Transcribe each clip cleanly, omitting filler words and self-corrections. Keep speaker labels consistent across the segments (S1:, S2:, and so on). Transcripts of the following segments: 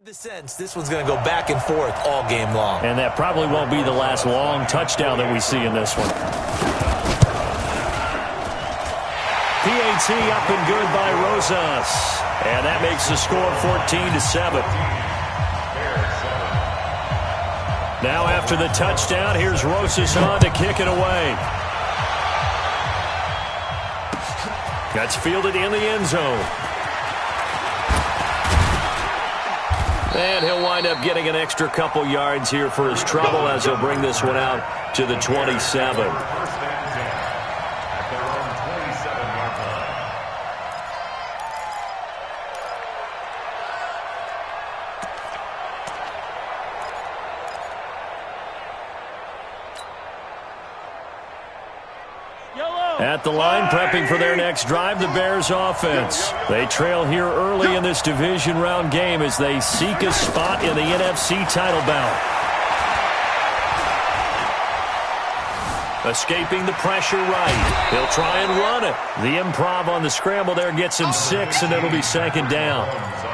S1: The sense this one's going to go back and forth all game long.
S2: And that probably won't be the last long touchdown that we see in this one. PAT up and good by Rosas. And that makes the score 14-7. Now after the touchdown, here's Rosas on to kick it away. Gets fielded in the end zone. And he'll wind up getting an extra couple yards here for his trouble as he'll bring this one out to the 27. At the line, prepping for their next drive, the Bears offense. They trail here early in this division round game as they seek a spot in the NFC title bout. Escaping the pressure right. He'll try and run it. The improv on the scramble there gets him 6, and it'll be second down.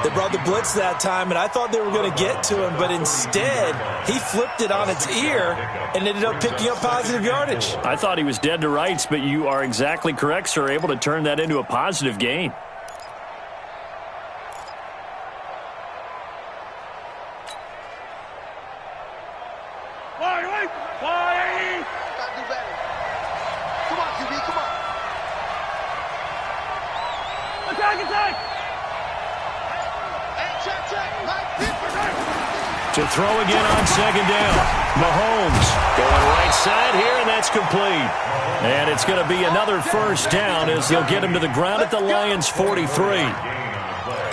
S1: They brought the blitz that time, and I thought they were going to get to him, but instead he flipped it on its ear and ended up picking up positive yardage.
S2: I thought he was dead to rights, but you are exactly correct, sir, able to turn that into a positive gain. To throw again on second down. Mahomes going right side here, and that's complete. And it's going to be another first down as they'll get him to the ground at the Lions' 43.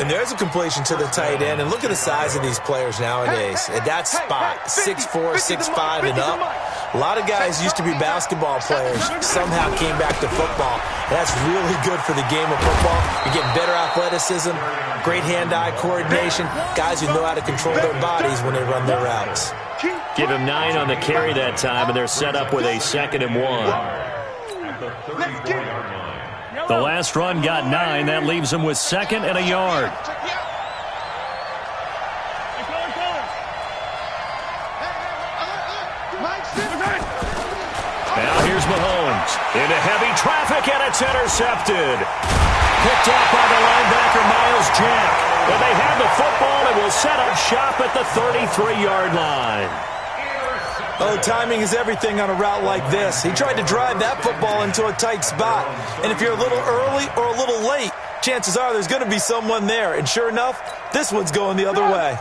S1: And there's a completion to the tight end. And look at the size of these players nowadays. At that spot, 6'4", 6'5", and up. A lot of guys used to be basketball players, somehow came back to football. That's really good for the game of football. You're getting better athleticism, great hand-eye coordination, guys who know how to control their bodies when they run their routes.
S2: Give him 9 on the carry that time, and they're set up with a 2nd and 1. The last run got 9. That leaves them with 2nd and a yard. Now here's Mahomes into heavy traffic, and it's intercepted. Picked off by the linebacker, Miles Jack. And they have the football and will set up shop at the 33-yard line.
S1: Oh, timing is everything on a route like this. He tried to drive that football into a tight spot. And if you're a little early or a little late, chances are there's going to be someone there. And sure enough, this one's going the other way.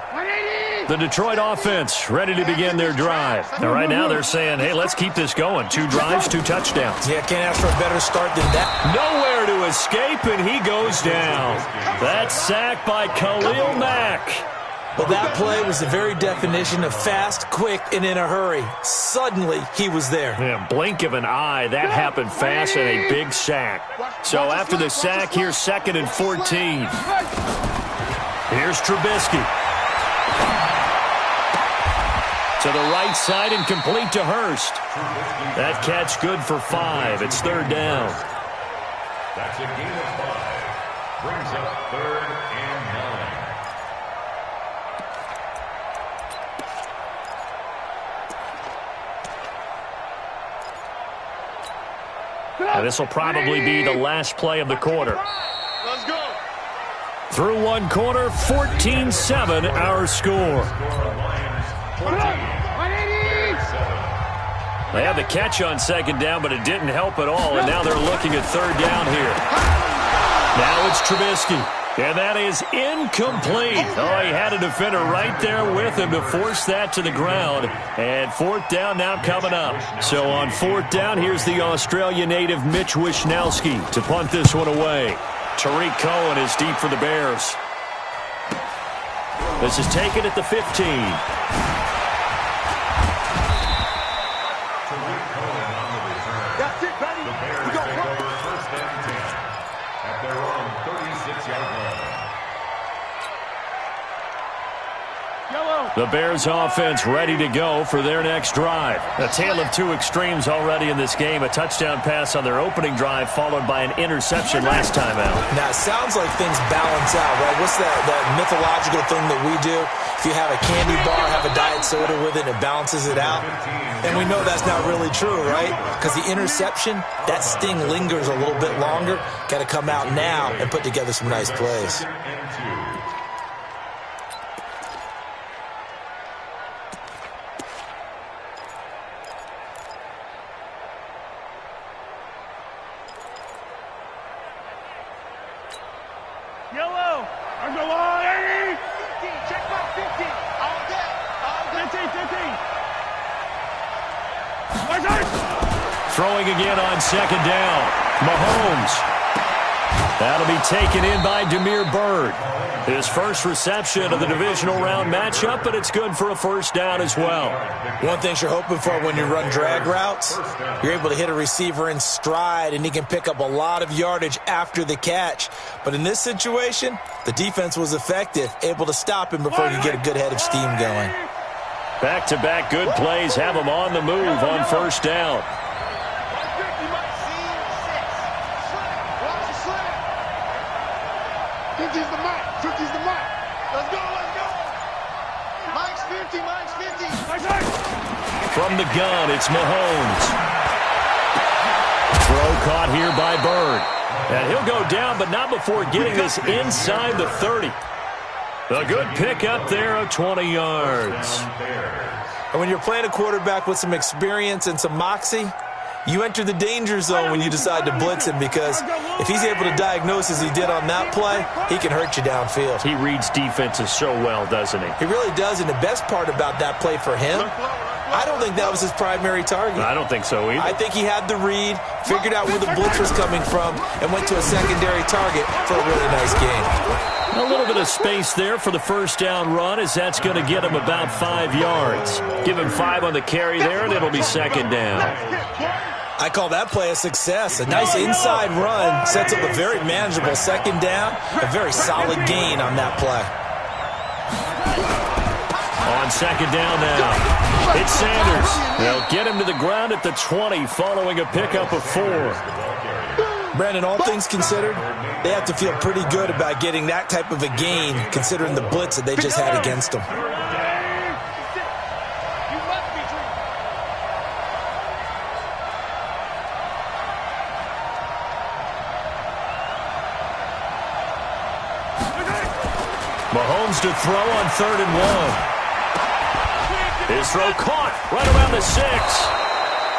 S2: The Detroit offense ready to begin their drive. And right now they're saying, hey, let's keep this going. 2 drives, 2 touchdowns.
S1: Yeah, can't ask for a better start than that.
S2: Nowhere to escape, and he goes down. That's sacked by Khalil Mack.
S1: Well, that play was the very definition of fast, quick, and in a hurry. Suddenly, he was there.
S2: Yeah, blink of an eye, that happened fast, and a big sack. So after the sack, here's 2nd and 14. Here's Trubisky. To the right side and complete to Hurst. That catch good for 5. It's 3rd down.
S3: That's a gain of 5. Brings up 3rd and 9.
S2: Now, this will probably be the last play of the quarter.
S4: Let's go.
S2: Through one quarter, 14-7 our score. They had the catch on 2nd down, but it didn't help at all, and now they're looking at 3rd down here. Now it's Trubisky, and that is incomplete. Oh, he had a defender right there with him to force that to the ground, and 4th down now coming up. So on 4th down, here's the Australia native Mitch Wishnowski to punt this one away. Tariq Cohen is deep for the Bears. This is taken at the 15. The Bears offense ready to go for their next drive. A tale of two extremes already in this game. A touchdown pass on their opening drive followed by an interception last time out.
S1: Now, it sounds like things balance out, right? What's that mythological thing that we do? If you have a candy bar, have a diet soda with it, it balances it out. And we know that's not really true, right? Because the interception, that sting lingers a little bit longer. Got to come out now and put together some nice plays.
S4: Yellow. I'm going on. 15. Check back 15. All day. 15.
S2: Throwing again on second down. Mahomes. That'll be taken in by Damiere Byrd. His first reception of the divisional round matchup, but it's good for a first down as well.
S1: One thing you're hoping for when you run drag routes, you're able to hit a receiver in stride, and he can pick up a lot of yardage after the catch. But in this situation, the defense was effective, able to stop him before he could get a good head of steam going.
S2: Back-to-back good plays have him on the move on first down.
S4: 50's the mark. 50's the mark. Let's go. Mike's 50.
S2: From the gun, it's Mahomes. Throw caught here by Byrd. And he'll go down, but not before getting this inside the 30. A good pick up there of 20 yards.
S1: And when you're playing a quarterback with some experience and some moxie, you enter the danger zone when you decide to blitz him, because if he's able to diagnose as he did on that play, he can hurt you downfield.
S2: He reads defenses so well, doesn't he?
S1: He really does, and the best part about that play for him, I don't think that was his primary target.
S2: I don't think so either.
S1: I think he had the read, figured out where the blitz was coming from, and went to a secondary target for a really nice game.
S2: A little bit of space there for the first down run, as that's going to get him about 5 yards. Give him 5 on the carry there, and it'll be second down.
S1: I call that play a success. A nice inside run sets up a very manageable second down, a very solid gain on that play.
S2: On second down now, it's Sanders. They'll get him to the ground at the 20 following a pickup of 4.
S1: Brandon, all things considered, they have to feel pretty good about getting that type of a gain, considering the blitz that they just had against them.
S2: Mahomes to throw on 3rd and 1. His throw caught right around the 6.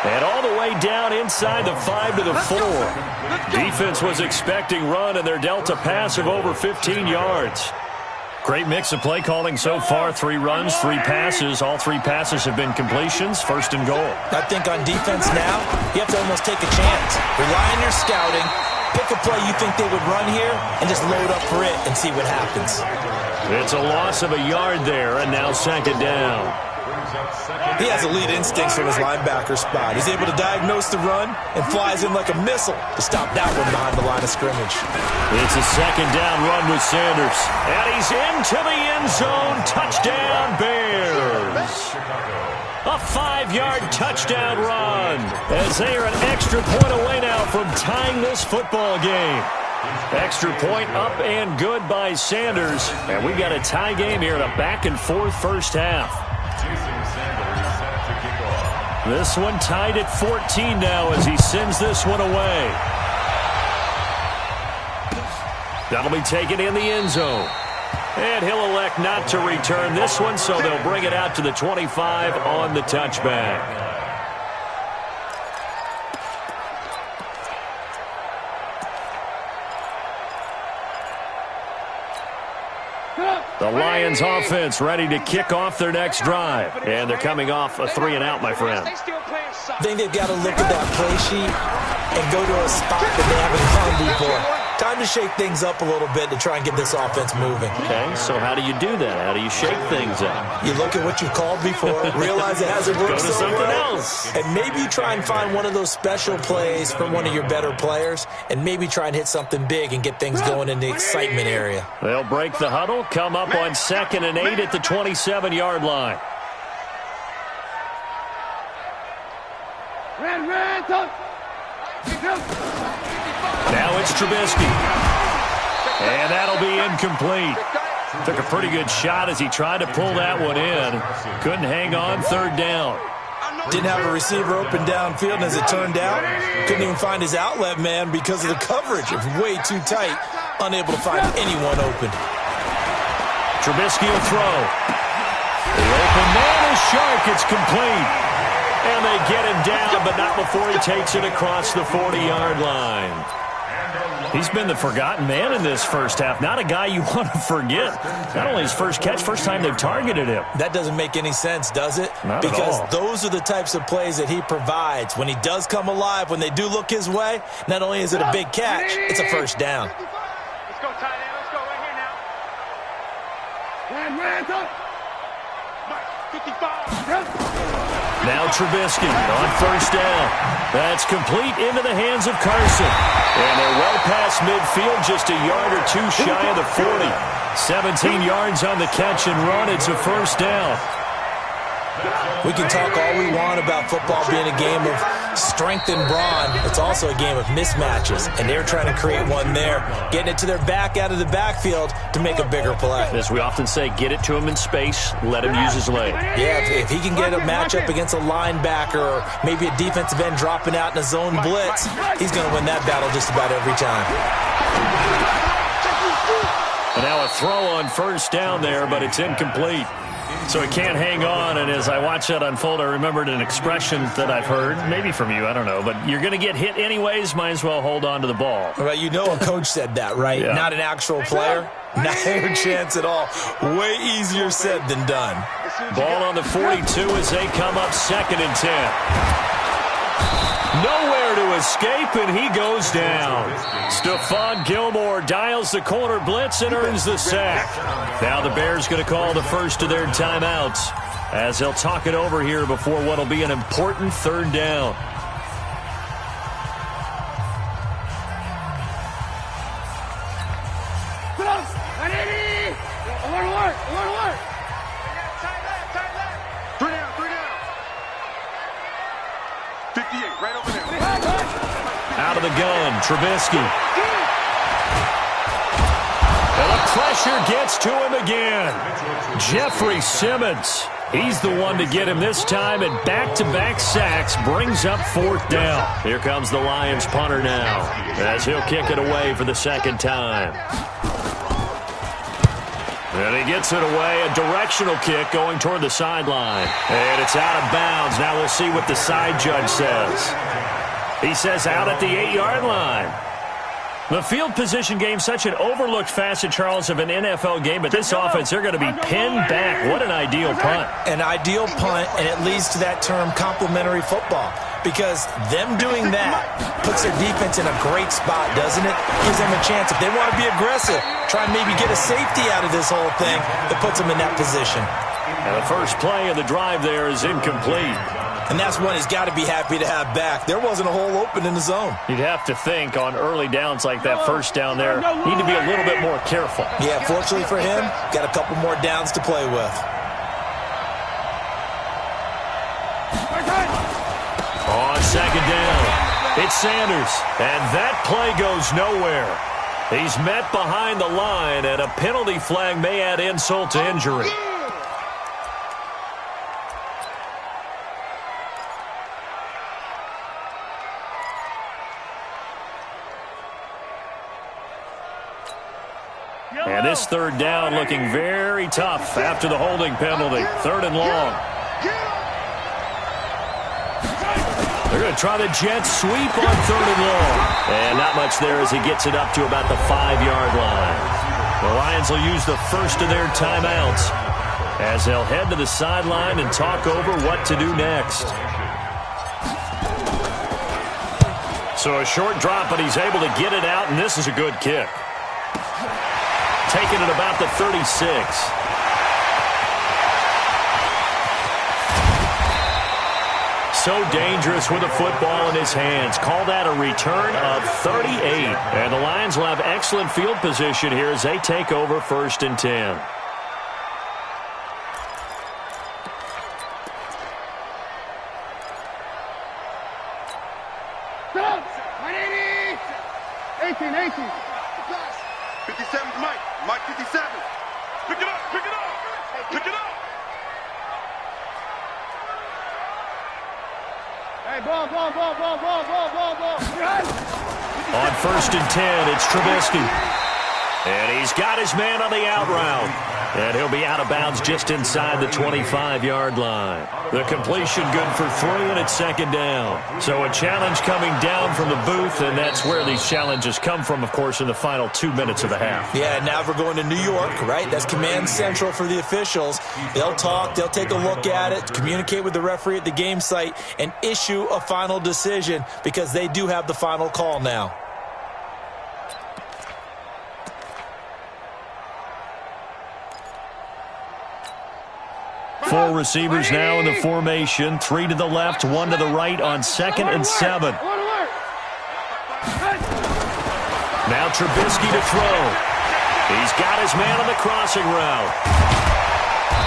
S2: And all the way down inside the 5 to the 4. Defense was expecting run, and they're dealt a pass of over 15 yards. Great mix of play calling so far. 3 runs, 3 passes. All 3 passes have been completions. 1st and goal.
S1: I think on defense now, you have to almost take a chance. Rely on your scouting. Pick a play you think they would run here, and just load up for it and see what happens.
S2: It's a loss of a yard there, and now second down.
S1: He has elite instincts from his linebacker spot. He's able to diagnose the run and flies in like a missile to stop that one behind the line of scrimmage.
S2: It's a second down run with Sanders. And he's into the end zone. Touchdown, Bears. A 5-yard touchdown run, as they are an extra point away now from tying this football game. Extra point up and good by Sanders. And we've got a tie game here in a back-and-forth first half. This one tied at 14 now as he sends this one away. That'll be taken in the end zone. And he'll elect not to return this one, so they'll bring it out to the 25 on the touchback. The Lions offense ready to kick off their next drive. And they're coming off a 3-and-out, my friend.
S1: I think they've got to look at that play sheet and go to a spot that they haven't gone before. Time time to shake things up a little bit to try and get this offense moving.
S2: Okay, so how do you do that? How do you shake things up?
S1: You look at what you've called before, realize it hasn't worked
S2: Go to
S1: so
S2: something
S1: well,
S2: else.
S1: and maybe you try and find one of those special plays from one of your better players, and maybe try and hit something big and get things going in the excitement area.
S2: They'll break the huddle, come up on 2nd and 8 at the 27-yard line. Now it's Trubisky. And that'll be incomplete. Took a pretty good shot as he tried to pull that one in. Couldn't hang on, 3rd down.
S1: Didn't have a receiver open downfield, and as it turned out, couldn't even find his outlet man because of the coverage. It was way too tight, unable to find anyone open.
S2: Trubisky will throw. The open man is Shark. It's complete. And they get him down, but not before he takes it across the 40-yard line. He's been the forgotten man in this first half. Not a guy you want to forget. Not only his first catch, first time they've targeted him.
S1: That doesn't make any sense, does it?
S2: Not
S1: because
S2: at all.
S1: those are the types of plays that he provides. When he does come alive, when they do look his way, not only is it a big catch, it's a first down.
S4: Let's go, tight end. Let's go right here now. 55.
S2: Now Trubisky on 1st down. That's complete into the hands of Carson. And they're well past midfield, just a yard or two shy of the 40. 17 yards on the catch and run. It's a 1st down.
S1: We can talk all we want about football being a game of strength and brawn. It's also a game of mismatches, and they're trying to create one there, getting it to their back out of the backfield to make a bigger play.
S2: As we often say, get it to him in space, let him use his leg.
S1: Yeah, if he can get a matchup against a linebacker or maybe a defensive end dropping out in a zone blitz, he's going to win that battle just about every time.
S2: And now a throw on 1st down there, but it's incomplete. So he can't hang on, and as I watch that unfold, I remembered an expression that I've heard, maybe from you, I don't know, but you're going to get hit anyways, might as well hold on to the ball.
S1: Well, you know a coach said that, right?
S2: Yeah.
S1: Not an actual player. Not a chance at all. Way easier said than done.
S2: Ball on the 42 as they come up 2nd and 10. Nowhere to escape, and he goes down. Stephon Gilmore dials the corner blitz and earns the sack. Now the Bears going to call the first of their timeouts as they'll talk it over here before what will be an important 3rd down. Out of the gun, Trubisky. And the pressure gets to him again. Jeffrey Simmons. He's the one to get him this time, and back-to-back sacks brings up 4th down. Here comes the Lions punter now as he'll kick it away for the 2nd time. And he gets it away, a directional kick going toward the sideline. And it's out of bounds. Now we'll see what the side judge says. He says out at the 8-yard line. The field position game, such an overlooked facet, Charles, of an NFL game, but this offense, they're going to be pinned back. What an ideal punt.
S1: An ideal punt, and it leads to that term complementary football, because them doing that puts their defense in a great spot, doesn't it? Gives them a chance. If they want to be aggressive, try and maybe get a safety out of this whole thing, that puts them in that position.
S2: And the first play of the drive there is incomplete.
S1: And that's one he's got to be happy to have back. There wasn't a hole open in the zone.
S2: You'd have to think on early downs like that, 1st down there, need to be a little bit more careful.
S1: Yeah, fortunately for him, got a couple more downs to play with.
S2: On 2nd down, it's Sanders, and that play goes nowhere. He's met behind the line, and a penalty flag may add insult to injury. And this 3rd down looking very tough after the holding penalty. 3rd and long. They're going to try the jet sweep on 3rd and long. And not much there as he gets it up to about the 5-yard line. The Lions will use the first of their timeouts as they'll head to the sideline and talk over what to do next. So a short drop, but he's able to get it out, and this is a good kick. Taking it about the 36. So dangerous with a football in his hands. Call that a return of 38. And the Lions will have excellent field position here as they take over 1st and 10.
S4: Stop! 180! 18, 18. 57 's Mike. Mike 57. Pick it up, pick it up, pick it up. Hey, ball.
S2: On 1st and 10, it's Trubisky. And he's got his man on the out route. And he'll be out of bounds just inside the 25-yard line. The completion good for 3, and it's 2nd down. So a challenge coming down from the booth, and that's where these challenges come from, of course, in the final 2 minutes of the half.
S1: Yeah, now we're going to New York, right? That's command central for the officials. They'll talk, they'll take a look at it, communicate with the referee at the game site, and issue a final decision because they do have the final call now.
S2: 4 receivers now in the formation. 3 to the left, 1 to the right on 2nd and 7. Now Trubisky to throw. He's got his man on the crossing route.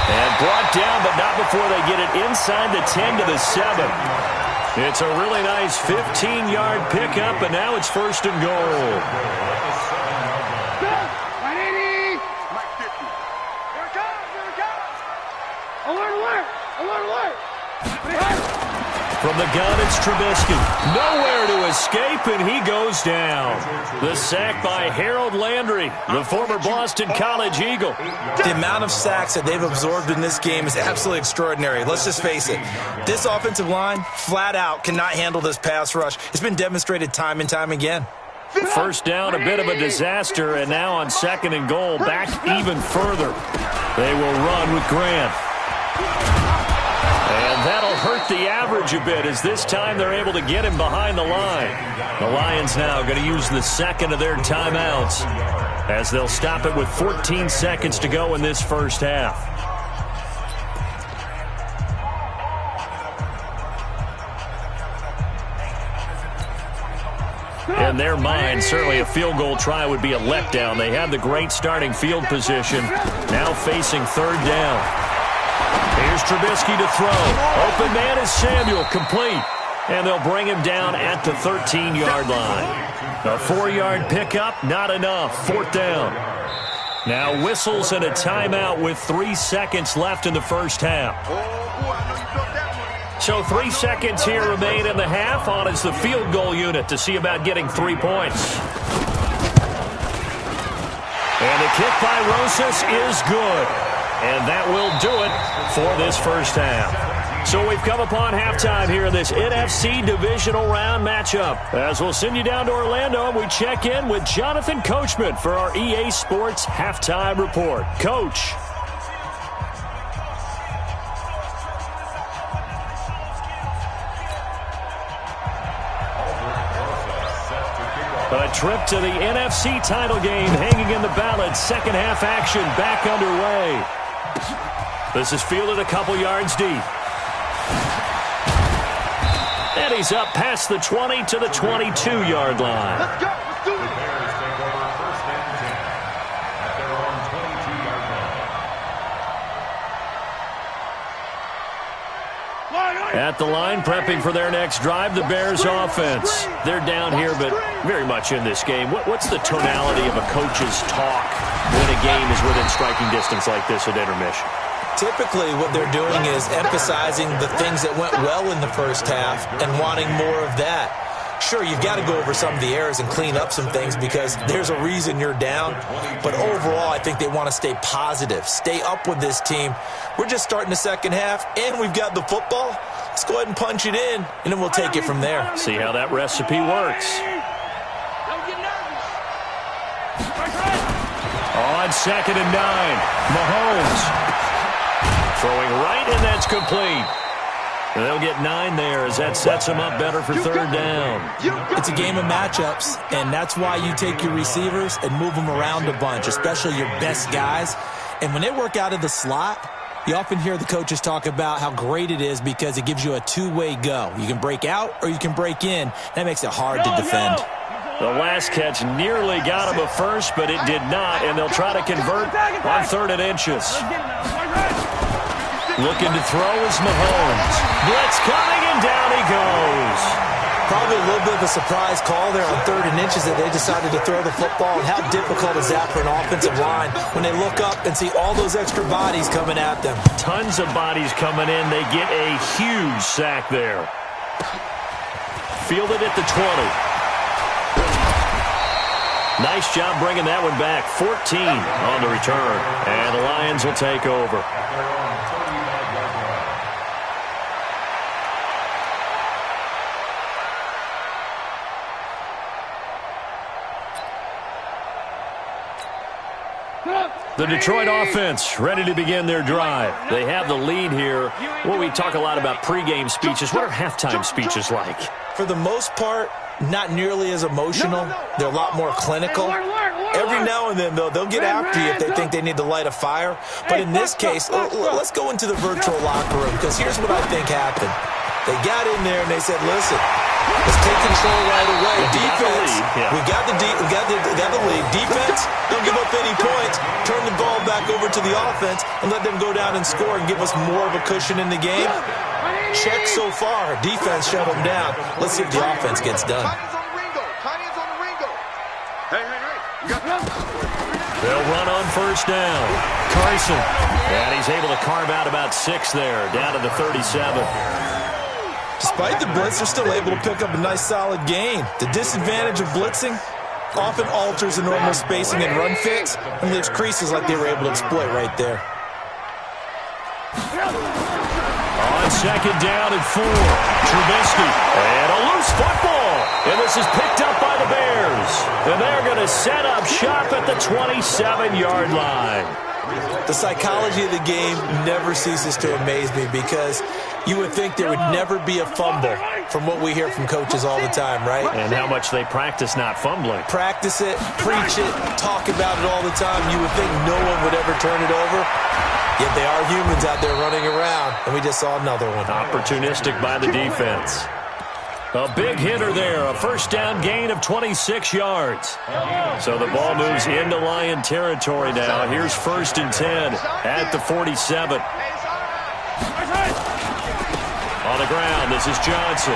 S2: And brought down, but not before they get it inside the 10 to the 7. It's a really nice 15-yard pickup, and now it's 1st and goal. From the gun, it's Trubisky. Nowhere to escape, and he goes down. The sack by Harold Landry, the former Boston College Eagle.
S1: The amount of sacks that they've absorbed in this game is absolutely extraordinary. Let's just face it. This offensive line, flat out, cannot handle this pass rush. It's been demonstrated time and time again.
S2: 1st down, a bit of a disaster, and now on 2nd and goal, back even further. They will run with Grant. And that'll hurt the average a bit as this time they're able to get him behind the line. The Lions now going to use the 2nd of their timeouts as they'll stop it with 14 seconds to go in this 1st half. In their mind, certainly a field goal try would be a letdown. They had the great starting field position, now facing 3rd down. Here's Trubisky to throw. Open man is Samuel, complete. And they'll bring him down at the 13-yard line. A 4-yard pickup, not enough. 4th down. Now whistles and a timeout with 3 seconds left in the 1st half. So 3 seconds here remain in the half. On is the field goal unit to see about getting 3 points. And the kick by Rosas is good. And that will do it for this 1st half. So we've come upon halftime here in this NFC Divisional Round matchup. As we'll send you down to Orlando, and we check in with Jonathan Coachman for our EA Sports Halftime Report. Coach. A trip to the NFC title game hanging in the balance. 2nd half action back underway. This is fielded a couple yards deep. And he's up past the 20 to the 22-yard line.
S4: Let's go. Let's do it.
S3: The Bears take over 1st and 10 at their own 22-yard line.
S2: At the line, prepping for their next drive, the Bears offense. They're down here, but very much in this game. What's the tonality of a coach's talk when a game is within striking distance like this at intermission?
S1: Typically, what they're doing is emphasizing the things that went well in the 1st half and wanting more of that. Sure, you've got to go over some of the errors and clean up some things because there's a reason you're down. But overall, I think they want to stay positive, stay up with this team. We're just starting the 2nd half, and we've got the football. Let's go ahead and punch it in, and then we'll take it from there.
S2: See how that recipe works.
S4: Don't get nervous.
S2: On 2nd and 9, Mahomes throwing right, and that's complete. And they'll get 9 there as that sets them up better for third down.
S1: It's a game of matchups, and that's why you take your receivers and move them around a bunch, especially your best guys. And when they work out of the slot, you often hear the coaches talk about how great it is because it gives you a two-way go. You can break out or you can break in. That makes it hard to defend.
S2: The last catch nearly got him a first, but it did not, and they'll try to convert on 3rd and inches. Looking to throw is Mahomes. Blitz coming, and down he goes.
S1: Probably a little bit of a surprise call there on 3rd and inches that they decided to throw the football. And how difficult is that for an offensive line when they look up and see all those extra bodies coming at them?
S2: Tons of bodies coming in. They get a huge sack there. Fielded at the 20. Nice job bringing that one back. 14 on the return. And the Lions will take over. The Detroit offense ready to begin their drive. They have the lead here. Well, we talk a lot about pregame speeches. What are halftime speeches like?
S1: For the most part, not nearly as emotional. They're a lot more clinical. Every now and then, though, they'll get after you if they think they need to light a fire. But in this case, let's go into the virtual locker room, because here's what I think happened. They got in there and they said, listen, let's take control right away. Defense, we got the lead. Defense, don't give up any points. Turn the ball back over to the offense and let them go down and score and give us more of a cushion in the game. Check so far. Defense shut them down. Let's see if the offense gets done.
S2: They'll run on 1st down. Carson. And he's able to carve out about 6 there, down to the 37.
S1: Despite the blitz, they're still able to pick up a nice, solid gain. The disadvantage of blitzing often alters the normal spacing and run fits and leaves creases like they were able to exploit right there.
S2: On 2nd down and 4, Trubisky. And a loose football. And this is picked up by the Bears. And they're going to set up shop at the 27-yard line.
S1: The psychology of the game never ceases to amaze me, because you would think there would never be a fumble from what we hear from coaches all the time, right?
S2: And how much they practice not fumbling.
S1: Practice it, preach it, talk about it all the time. You would think no one would ever turn it over. Yet they are humans out there running around, and we just saw another one.
S2: Opportunistic by the defense. A big hitter there, a 1st down gain of 26 yards. So the ball moves into Lion territory now. Here's 1st and 10 at the 47. On the ground, this is Johnson.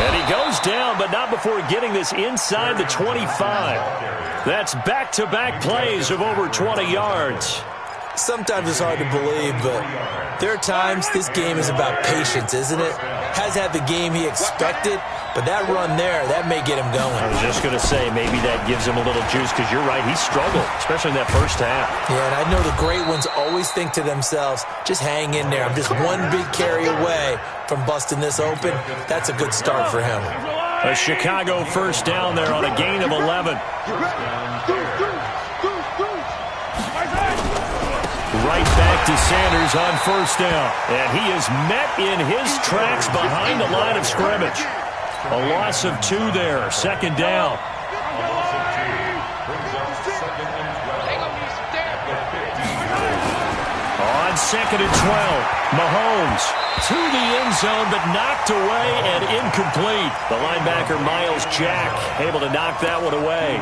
S2: And he goes down, but not before getting this inside the 25. That's back-to-back plays of over 20 yards.
S1: Sometimes it's hard to believe, but there are times this game is about patience, isn't it? Has had the game he expected, but that run there, that may get him going.
S2: I was just going to say, maybe that gives him a little juice, because you're right, he struggled, especially in that 1st half. Yeah,
S1: and I know the great ones always think to themselves, just hang in there. I'm just one big carry away from busting this open. That's a good start for him.
S2: A Chicago 1st down there on a gain of 11. Right back to Sanders on 1st down. And he is met in his tracks behind the line of scrimmage. A loss of 2 there. 2nd down. On 2nd and 12, Mahomes to the end zone, but knocked away and incomplete. The linebacker, Myles Jack, able to knock that one away.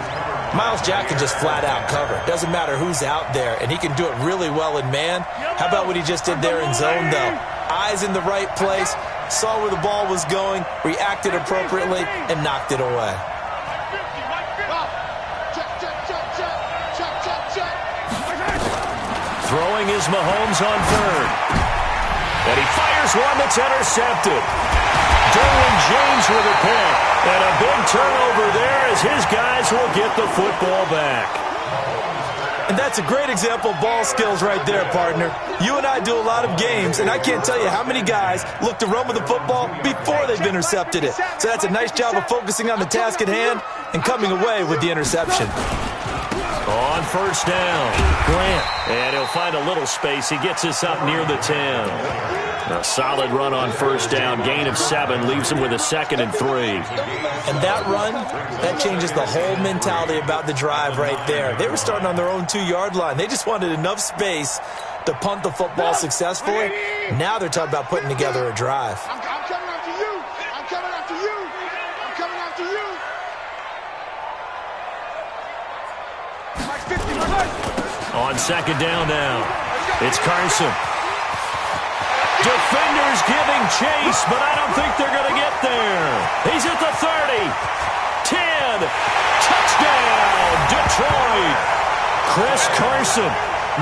S1: Myles Jack can just flat out cover. Doesn't matter who's out there, and he can do it really well in man. How about what he just did there in zone, though? Eyes in the right place, saw where the ball was going, reacted appropriately, and knocked it away.
S2: Throwing is Mahomes on 3rd. And he fires one that's intercepted. Derwin James with a pick. And a big turnover there as his guys will get the football back.
S1: And that's a great example of ball skills right there, partner. You and I do a lot of games, and I can't tell you how many guys look to run with the football before they've intercepted it. So that's a nice job of focusing on the task at hand and coming away with the interception.
S2: On first down, Grant. And he'll find a little space. He gets us up near the 10. A solid run on first down. Gain of 7 leaves him with a 2nd and 3.
S1: And that run, that changes the whole mentality about the drive right there. They were starting on their own 2-yard line. They just wanted enough space to punt the football successfully. Now they're talking about putting together a drive.
S4: I'm coming after you. I'm coming after you. I'm coming after you.
S2: On second down now, it's Carson. Defenders giving chase, but I don't think they're going to get there. He's at the 30, 10, touchdown, Detroit. Chris Carson,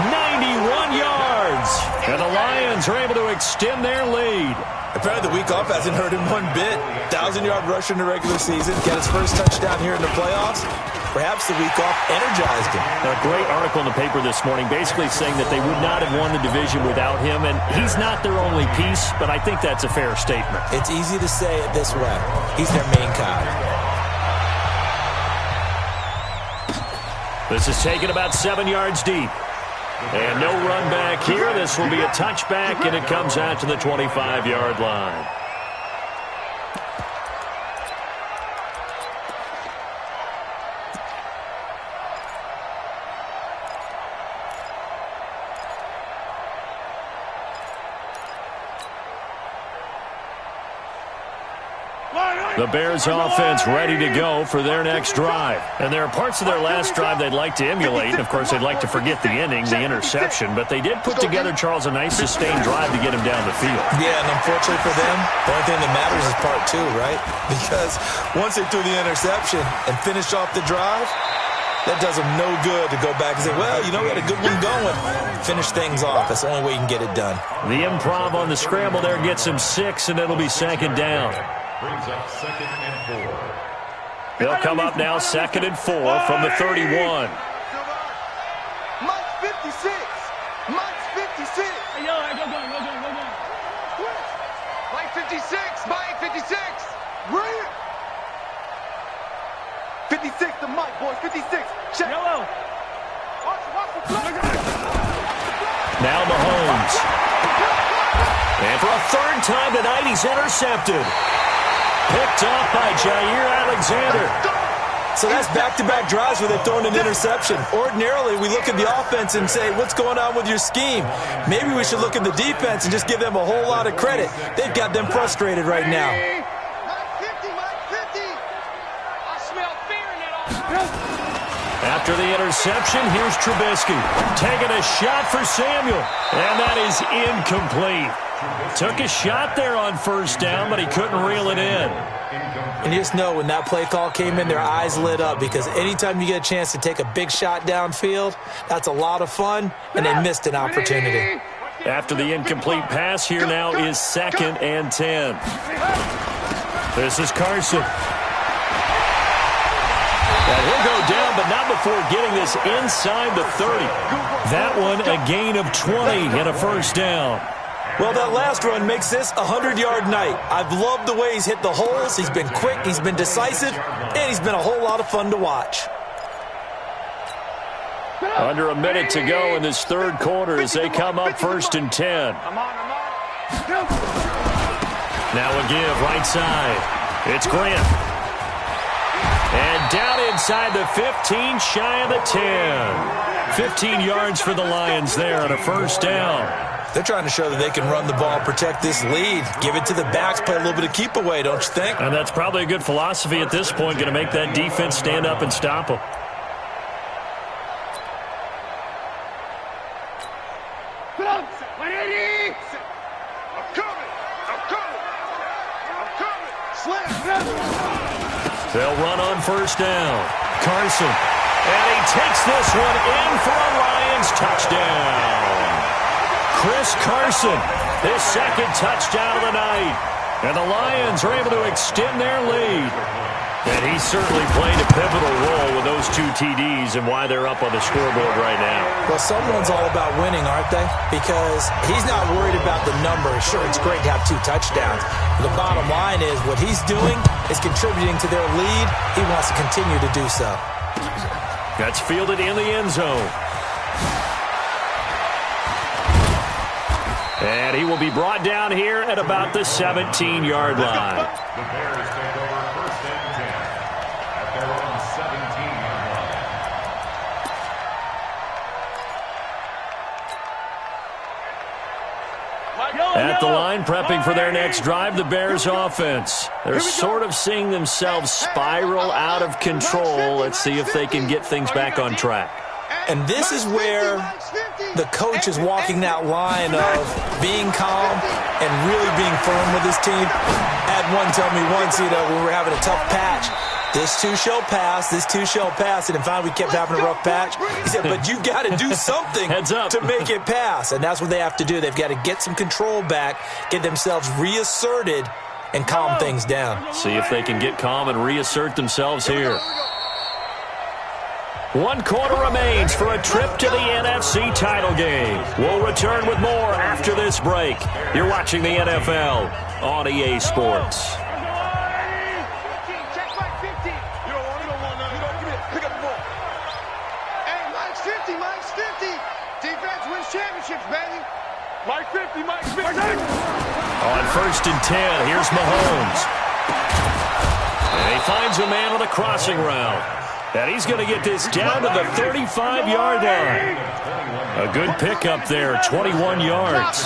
S2: 91 yards. And the Lions are able to extend their lead.
S1: Apparently the week off hasn't hurt him one bit. 1,000-yard rusher in the regular season. Got his first touchdown here in the playoffs. Perhaps the week off energized him.
S2: A great article in the paper this morning basically saying that they would not have won the division without him, and he's not their only piece, but I think that's a fair statement.
S1: It's easy to say it this way. He's their main cog.
S2: This is taken about 7 yards deep. And no run back here. This will be a touchback, and it comes out to the 25-yard line. The Bears offense ready to go for their next drive. And there are parts of their last drive they'd like to emulate. And, of course, they'd like to forget the inning, the interception. But they did put together, Charles, a nice sustained drive to get him down the field.
S1: Yeah, and unfortunately for them, the only thing that matters is part 2, right? Because once they threw the interception and finished off the drive, that does them no good to go back and say, well, you know, we had a good one going. Finish things off. That's the only way you can get it done.
S2: The improv on the scramble there gets him 6, and it'll be second down.
S3: Brings up 2nd and 4.
S2: They'll come up now 2nd and 4 from the 31.
S4: Mike's 56. Mike's 56.
S5: Hey, yo, go.
S4: Mike 56. Mike 56. Brilliant. 56 to Mike, boys. 56. Check.
S5: Yellow.
S4: Watch the play.
S2: Now Mahomes. And for a 3rd time tonight, he's intercepted. Picked off by Jair Alexander.
S1: So that's back-to-back drives where they've thrown an interception. Ordinarily, we look at the offense and say, what's going on with your scheme? Maybe we should look at the defense and just give them a whole lot of credit. They've got them frustrated right now.
S4: Mike 50. Mike 50.
S5: I smell fear in that.
S2: After the interception, here's Trubisky. Taking a shot for Samuel. And that is incomplete. Took a shot there on first down, but he couldn't reel it in.
S1: And you just know when that play call came in, their eyes lit up because anytime you get a chance to take a big shot downfield, that's a lot of fun, and they missed an opportunity.
S2: After the incomplete pass, here now is 2nd and 10. This is Carson. And he'll go down, but not before getting this inside the 30. That one, a gain of 20 and a first down.
S1: Well, that last run makes this a 100-yard night. I've loved the way he's hit the holes. He's been quick, he's been decisive, and he's been a whole lot of fun to watch.
S2: Under a minute to go in this 3rd quarter as they come up 1st and 10. Now a give right side. It's Grant. And down inside the 15, shy of the 10. 15 yards for the Lions there on a first down.
S1: They're trying to show that they can run the ball, protect this lead, give it to the backs, play a little bit of keep away, don't you think?
S2: And that's probably a good philosophy at this point, going to make that defense stand up and stop them. They'll run on first down. Carson. And he takes this one in for a Lions touchdown. Chris Carson, his 2nd touchdown of the night. And the Lions are able to extend their lead. And he certainly played a pivotal role with those 2 TDs and why they're up on the scoreboard right now.
S1: Well, someone's all about winning, aren't they? Because he's not worried about the numbers. Sure, it's great to have 2 touchdowns. But the bottom line is what he's doing is contributing to their lead. He wants to continue to do so.
S2: That's fielded in the end zone. And he will be brought down here at about the 17-yard line.
S3: The Bears take over 1st and 10 at their own 17-yard line.
S2: At the line, prepping for their next drive, the Bears offense. They're sort of seeing themselves spiral out of control. Let's see if they can get things back on track.
S1: And this is where the coach is walking that line of being calm and really being firm with his team. I had one tell me once, when we were having a tough patch, this too shall pass, this too shall pass. And finally we kept having a rough patch. He said, but you got to do something to make it pass. And that's what they have to do. They've got to get some control back, get themselves reasserted, and calm things down.
S2: See if they can get calm and reassert themselves here. 1 quarter remains for a trip to the NFC title game. We'll return with more after this break. You're watching the NFL on EA Sports.
S4: Mike 50, Mike 50.
S2: On 1st and 10, here's Mahomes. And he finds a man on a crossing route. And he's going to get this down to the 35-yard line. A good pickup there, 21 yards.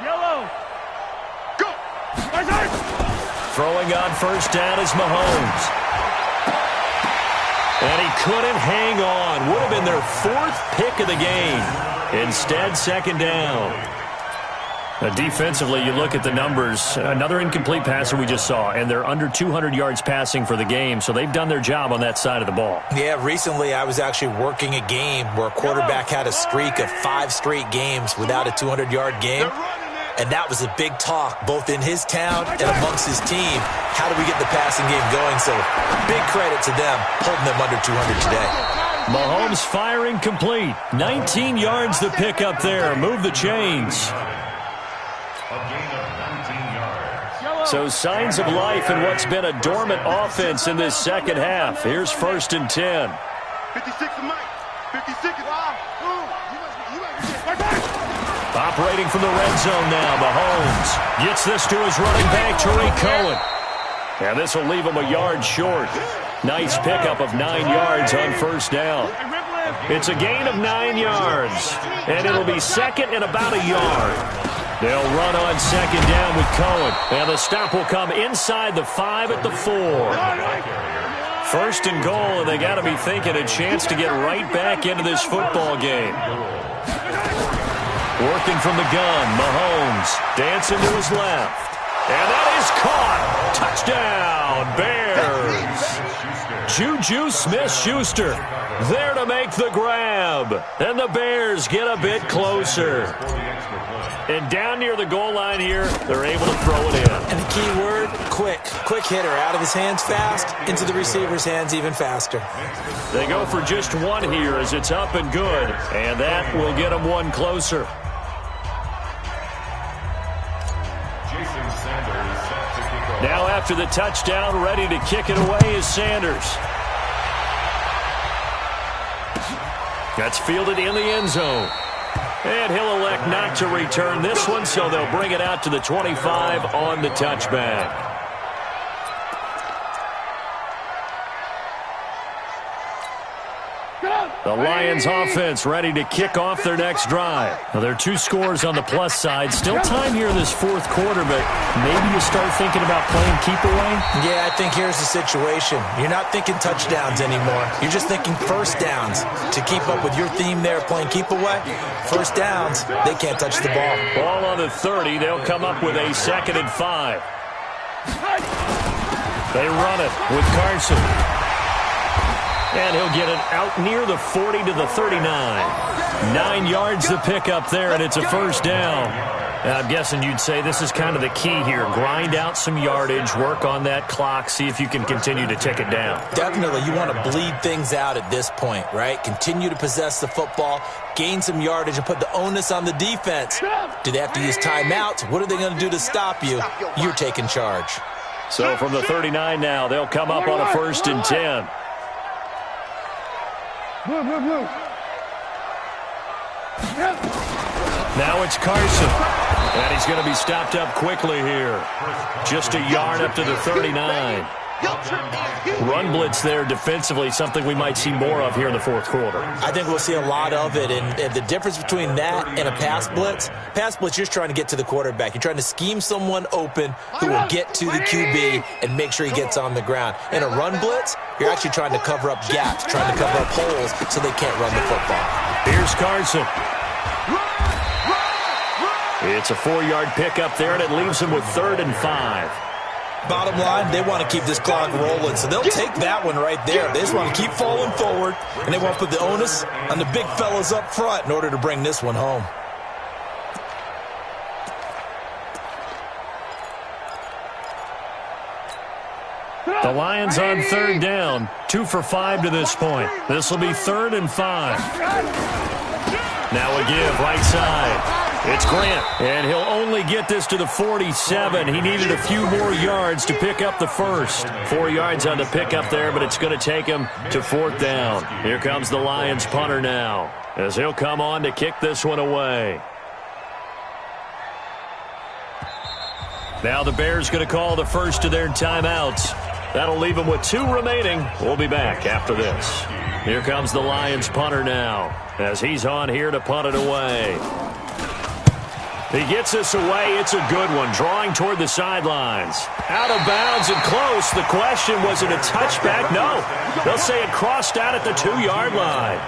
S4: Yellow. Go.
S2: Throwing on 1st down is Mahomes. And he couldn't hang on. Would have been their 4th pick of the game. Instead, 2nd down. Defensively, you look at the numbers. Another incomplete passer we just saw, and they're under 200 yards passing for the game, so they've done their job on that side of the ball.
S1: Yeah, recently I was actually working a game where a quarterback had a streak of 5 straight games without a 200-yard game. And that was a big talk, both in his town and amongst his team. How do we get the passing game going? So big credit to them, holding them under 200 today.
S2: Mahomes firing complete. 19 yards to pick up there. Move the chains. So signs of life in what's been a dormant offense in this second half. Here's 1st and 10.
S4: 56 Mike. 56.
S2: Operating from the red zone now, Mahomes gets this to his running back, Tariq Cohen. And this will leave him a yard short. Nice pickup of 9 yards on 1st down. It's a gain of 9 yards, and it'll be 2nd and about a yard. They'll run on 2nd down with Cohen, and the stop will come inside the 5 at the 4. 1st and goal, and they got to be thinking a chance to get right back into this football game. Working from the gun, Mahomes dancing to his left. And that is caught. Touchdown, Bears. Juju Smith-Schuster there to make the grab. And the Bears get a bit closer. And down near the goal line here, they're able to throw it in.
S1: And the key word, quick. Quick hitter. Out of his hands fast, into the receiver's hands even faster.
S2: They go for just 1 here as it's up and good. And that will get them 1 closer. Now after the touchdown, ready to kick it away is Sanders. That's fielded in the end zone. And he'll elect not to return this one, so they'll bring it out to the 25 on the touchback. The Lions offense ready to kick off their next drive. Now, there are 2 scores on the plus side. Still time here in this 4th quarter, but maybe you start thinking about playing keep away?
S1: Yeah, I think here's the situation. You're not thinking touchdowns anymore. You're just thinking 1st downs. To keep up with your theme there, playing keep away, 1st downs, they can't touch the ball.
S2: Ball on the 30. They'll come up with a 2nd and 5. They run it with Carson. And he'll get it out near the 40 to the 39. 9 yards to pick up there, and it's a 1st down. And I'm guessing you'd say this is kind of the key here. Grind out some yardage, work on that clock, see if you can continue to tick it down.
S1: Definitely. You want to bleed things out at this point, right? Continue to possess the football, gain some yardage, and put the onus on the defense. Do they have to use timeouts? What are they going to do to stop you? You're taking charge.
S2: So from the 39 now, they'll come up on a 1st and 10. Now it's Carson. And he's going to be stopped up quickly here. Just a yard up to the 39. Run blitz there defensively, something we might see more of here in the 4th quarter.
S1: I think we'll see a lot of it, and the difference between that and a pass blitz, you're just trying to get to the quarterback. You're trying to scheme someone open who will get to the QB and make sure he gets on the ground. In a run blitz, you're actually trying to cover up gaps, trying to cover up holes so they can't run the football.
S2: Here's Carson. It's a 4-yard pickup there, and it leaves him with 3rd and 5.
S1: Bottom line, they want to keep this clock rolling, so they'll take that one right there. They just want to keep falling forward, and they want to put the onus on the big fellas up front in order to bring this one home.
S2: The Lions on 3rd down, 2 for 5 to this point. This will be 3rd and 5. Now a give right side. It's Grant, and he'll only get this to the 47. He needed a few more yards to pick up the first. 4 yards on the pickup there, but it's going to take him to 4th down. Here comes the Lions punter now, as he'll come on to kick this one away. Now the Bears going to call the first of their timeouts. That'll leave them with 2 remaining. We'll be back after this. Here comes the Lions punter now, as he's on here to punt it away. He gets this away. It's a good one, drawing toward the sidelines. Out of bounds and close. The question, was it a touchback? No. They'll say it crossed out at the 2-yard line.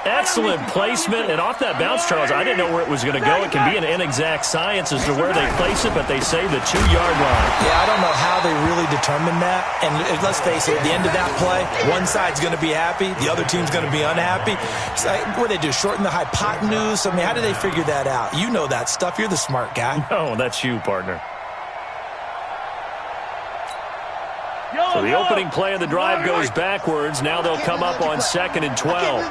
S2: Excellent placement, and off that bounce, Charles, I didn't know where it was going to go. It can be an inexact science as to where they place it, but they say the 2-yard line.
S1: Yeah, I don't know how they really determined that. And let's face it, at the end of that play, one side's going to be happy, the other team's going to be unhappy. It's like, what do they do, shorten the hypotenuse? I mean, how do they figure that out? You know that stuff. You're the smart guy.
S2: No, that's you, partner. So the opening play of the drive goes backwards. Now they'll come up on 2nd and 12.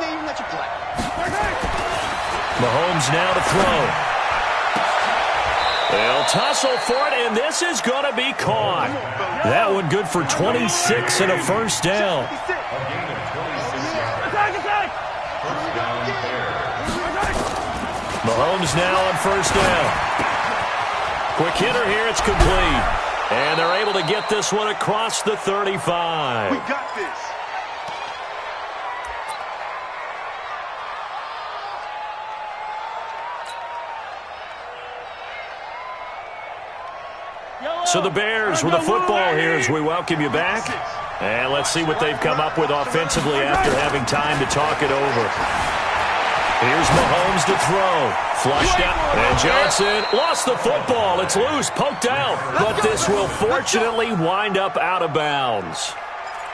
S2: Mahomes now to throw. They'll tussle for it, and this is going to be caught. That one good for 26 and a 1st down. Mahomes now on 1st down. Quick hitter here, it's complete. And they're able to get this one across the 35.
S4: We got this.
S2: So the Bears with the football here as we welcome you back. And let's see what they've come up with offensively after having time to talk it over. Here's Mahomes to throw. Flushed out. And Johnson lost the football. It's loose, poked out. But this will fortunately wind up out of bounds.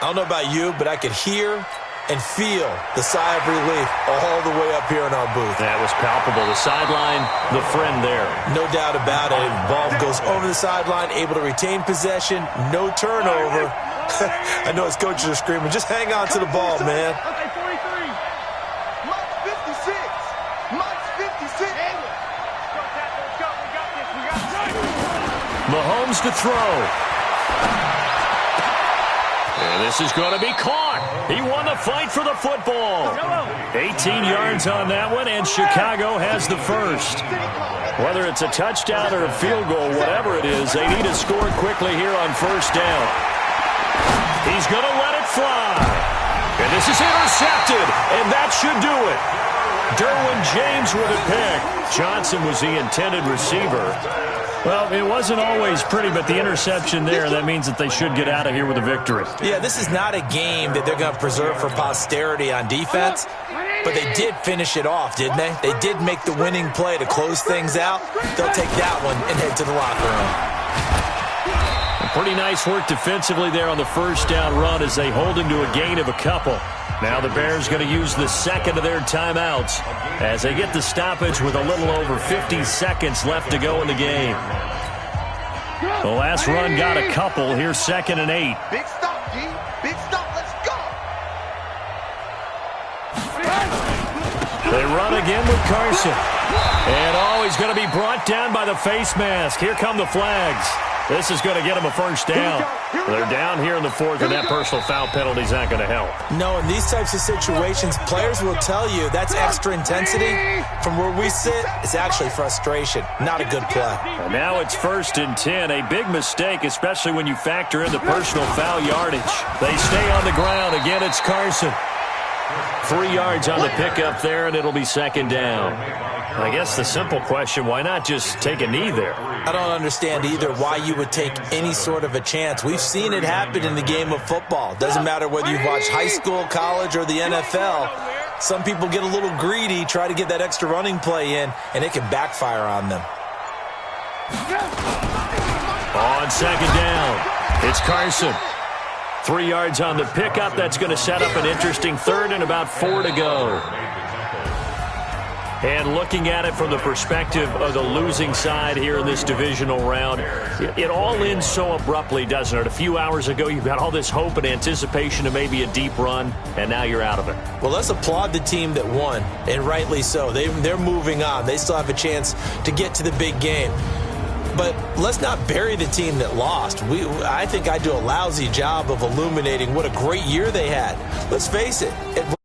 S1: I don't know about you, but I could hear and feel the sigh of relief all the way up here in our booth.
S2: That was palpable. The sideline, the friend there.
S1: No doubt about it. Ball goes over the sideline, able to retain possession, no turnover. I know his coaches are screaming, just hang on to the ball, man.
S4: Okay, 43. Mike's 56. Mike's 56.
S2: Mahomes to throw. And this is going to be caught. He won the fight for the football. 18 yards on that one, and Chicago has the first. Whether it's a touchdown or a field goal, whatever it is, they need to score quickly here on 1st down. He's going to let it fly. And this is intercepted, and that should do it. Derwin James with a pick. Johnson was the intended receiver. Well, it wasn't always pretty, but the interception there, that means that they should get out of here with a victory.
S1: Yeah, this is not a game that they're going to preserve for posterity on defense, but they did finish it off, didn't they? They did make the winning play to close things out. They'll take that one and head to the locker room.
S2: Pretty nice work defensively there on the 1st down run as they hold him to a gain of a couple. Now the Bears going to use the second of their timeouts as they get the stoppage with a little over 50 seconds left to go in the game. The last run got a couple. Here's 2nd and 8.
S4: Big stop, G. Big stop. Let's go.
S2: They run again with Carson. And he's going to be brought down by the face mask. Here come the flags. This is going to get them a first down. They're down here in the fourth, and that personal foul penalty is not going to help.
S1: No, in these types of situations, players will tell you that's extra intensity. From where we sit, it's actually frustration. Not a good play.
S2: And now it's 1st and 10. A big mistake, especially when you factor in the personal foul yardage. They stay on the ground. Again, it's Carson. 3 yards on the pickup there, and it'll be 2nd down. I guess the simple question, why not just take a knee there?
S1: I don't understand either why you would take any sort of a chance. We've seen it happen in the game of football. Doesn't matter whether you've watched high school, college, or the NFL. Some people get a little greedy, try to get that extra running play in, and it can backfire on them.
S2: On 2nd down, it's Carson. 3 yards on the pickup. That's going to set up an interesting 3rd and about 4 to go. And looking at it from the perspective of the losing side here in this divisional round, it all ends so abruptly, doesn't it? A few hours ago, you've got all this hope and anticipation of maybe a deep run, and now you're out of it.
S1: Well, let's applaud the team that won, and rightly so. They're moving on. They still have a chance to get to the big game. But let's not bury the team that lost. I think I do a lousy job of illuminating what a great year they had. Let's face it, it